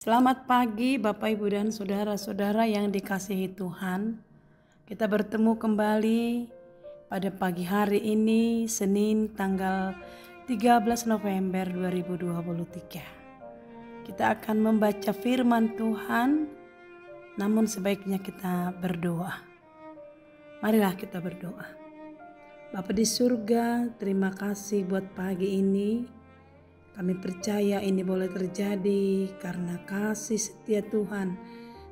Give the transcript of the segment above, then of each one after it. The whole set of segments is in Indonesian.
Selamat pagi Bapak Ibu dan saudara-saudara yang dikasihi Tuhan. Kita bertemu kembali pada pagi hari ini, Senin tanggal 13 November 2023. Kita akan membaca firman Tuhan, namun sebaiknya kita berdoa. Marilah kita berdoa. Bapa di surga, terima kasih buat pagi ini. Kami percaya ini boleh terjadi karena kasih setia Tuhan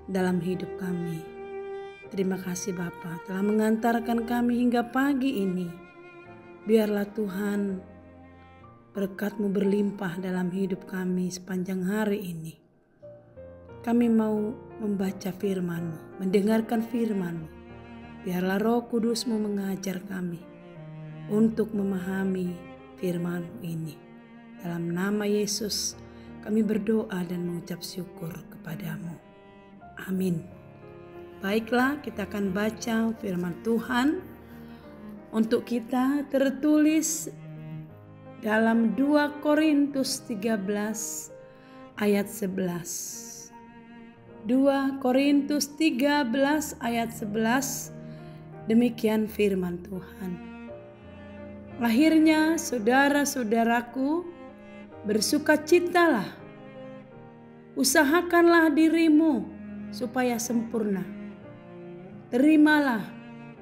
dalam hidup kami. Terima kasih Bapa telah mengantarkan kami hingga pagi ini. Biarlah Tuhan berkat-Mu berlimpah dalam hidup kami sepanjang hari ini. Kami mau membaca firman-Mu, mendengarkan firman-Mu. Biarlah Roh Kudus-Mu mengajar kami untuk memahami firman-Mu ini. Dalam nama Yesus kami berdoa dan mengucap syukur kepadamu. Amin. Baiklah, kita akan baca firman Tuhan. Untuk kita tertulis dalam 2 Korintus 13 ayat 11. 2 Korintus 13 ayat 11. Demikian firman Tuhan. Akhirnya saudara-saudaraku, bersukacitalah, usahakanlah dirimu supaya sempurna. Terimalah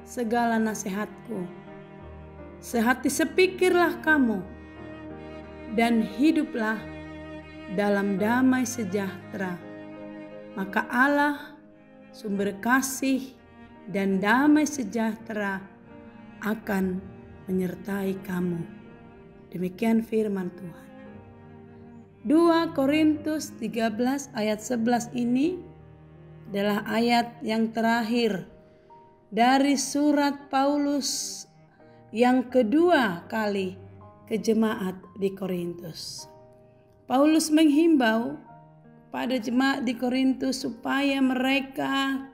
segala nasihatku. Sehati sepikirlah kamu dan hiduplah dalam damai sejahtera. Maka Allah, sumber kasih dan damai sejahtera akan menyertai kamu. Demikian firman Tuhan. 2 Korintus 13 ayat 11 ini adalah ayat yang terakhir dari surat Paulus yang kedua kali ke jemaat di Korintus. Paulus menghimbau pada jemaat di Korintus supaya mereka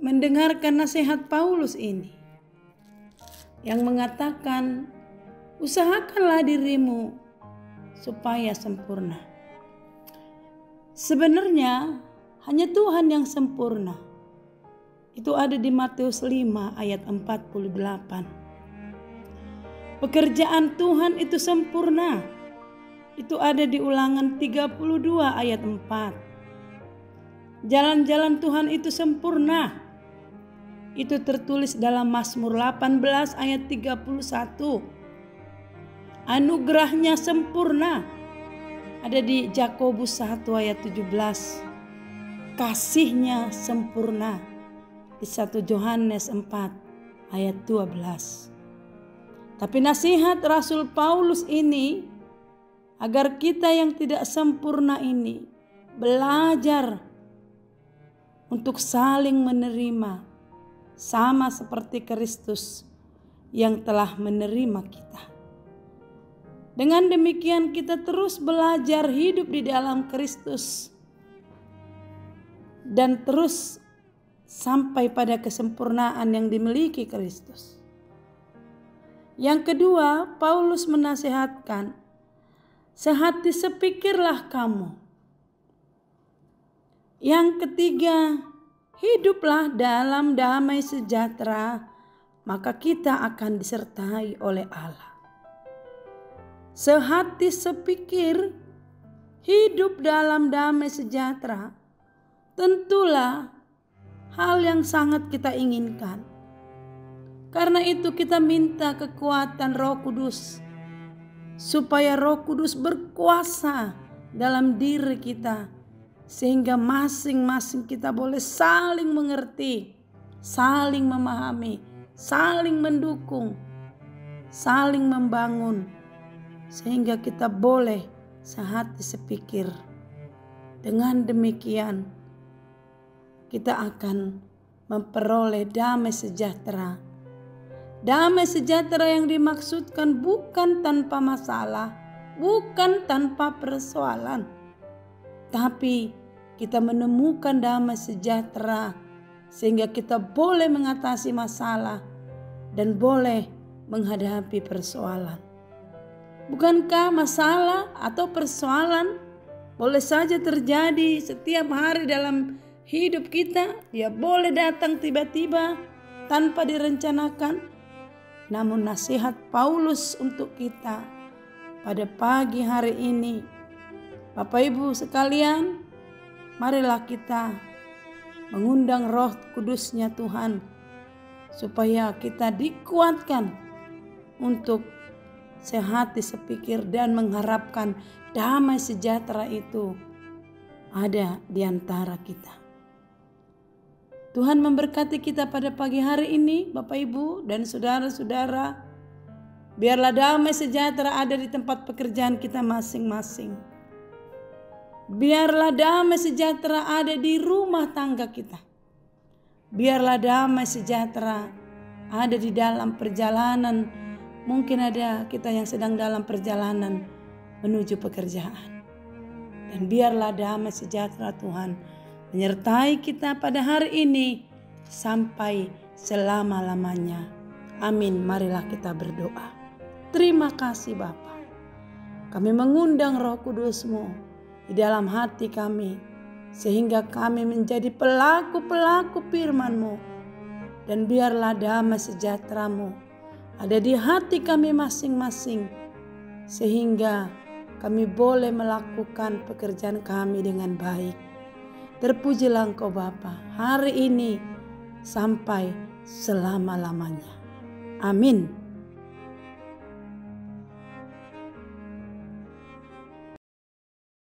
mendengarkan nasihat Paulus ini yang mengatakan, usahakanlah dirimu supaya sempurna. Sebenarnya hanya Tuhan yang sempurna. Itu ada di Matius 5 ayat 48. Pekerjaan Tuhan itu sempurna. Itu ada di Ulangan 32 ayat 4. Jalan-jalan Tuhan itu sempurna. Itu tertulis dalam Mazmur 18 ayat 31. Anugerahnya sempurna. Ada di Yakobus 1 ayat 17. Kasihnya sempurna. Di 1 Yohanes 4 ayat 12. Tapi nasihat Rasul Paulus ini agar kita yang tidak sempurna ini belajar untuk saling menerima sama seperti Kristus yang telah menerima kita. Dengan demikian kita terus belajar hidup di dalam Kristus dan terus sampai pada kesempurnaan yang dimiliki Kristus. Yang kedua, Paulus menasihatkan, sehati sepikirlah kamu. Yang ketiga, hiduplah dalam damai sejahtera, maka kita akan disertai oleh Allah. Sehati sepikir, hidup dalam damai sejahtera, tentulah hal yang sangat kita inginkan. Karena itu kita minta kekuatan Roh Kudus, supaya Roh Kudus berkuasa dalam diri kita, sehingga masing-masing kita boleh saling mengerti, saling memahami, saling mendukung, saling membangun, sehingga kita boleh sehati sepikir. Dengan demikian kita akan memperoleh damai sejahtera. Damai sejahtera yang dimaksudkan bukan tanpa masalah, bukan tanpa persoalan, tapi kita menemukan damai sejahtera sehingga kita boleh mengatasi masalah dan boleh menghadapi persoalan. Bukankah masalah atau persoalan boleh saja terjadi setiap hari dalam hidup kita. Dia boleh datang tiba-tiba tanpa direncanakan. Namun nasihat Paulus untuk kita pada pagi hari ini, Bapak Ibu sekalian, marilah kita mengundang Roh Kudus-Nya Tuhan supaya kita dikuatkan untuk sehati sepikir dan mengharapkan damai sejahtera itu ada di antara kita. Tuhan memberkati kita pada pagi hari ini, Bapak Ibu dan saudara-saudara. Biarlah damai sejahtera ada di tempat pekerjaan kita masing-masing. Biarlah damai sejahtera ada di rumah tangga kita. Biarlah damai sejahtera ada di dalam perjalanan. Mungkin ada kita yang sedang dalam perjalanan menuju pekerjaan. Dan biarlah damai sejahtera Tuhan menyertai kita pada hari ini sampai selama-lamanya. Amin. Marilah kita berdoa. Terima kasih Bapa. Kami mengundang Roh Kudus-Mu di dalam hati kami, sehingga kami menjadi pelaku-pelaku firman-Mu. Dan biarlah damai sejahtera-Mu ada di hati kami masing-masing, sehingga kami boleh melakukan pekerjaan kami dengan baik. Terpujilah Engkau Bapa hari ini sampai selama-lamanya. Amin.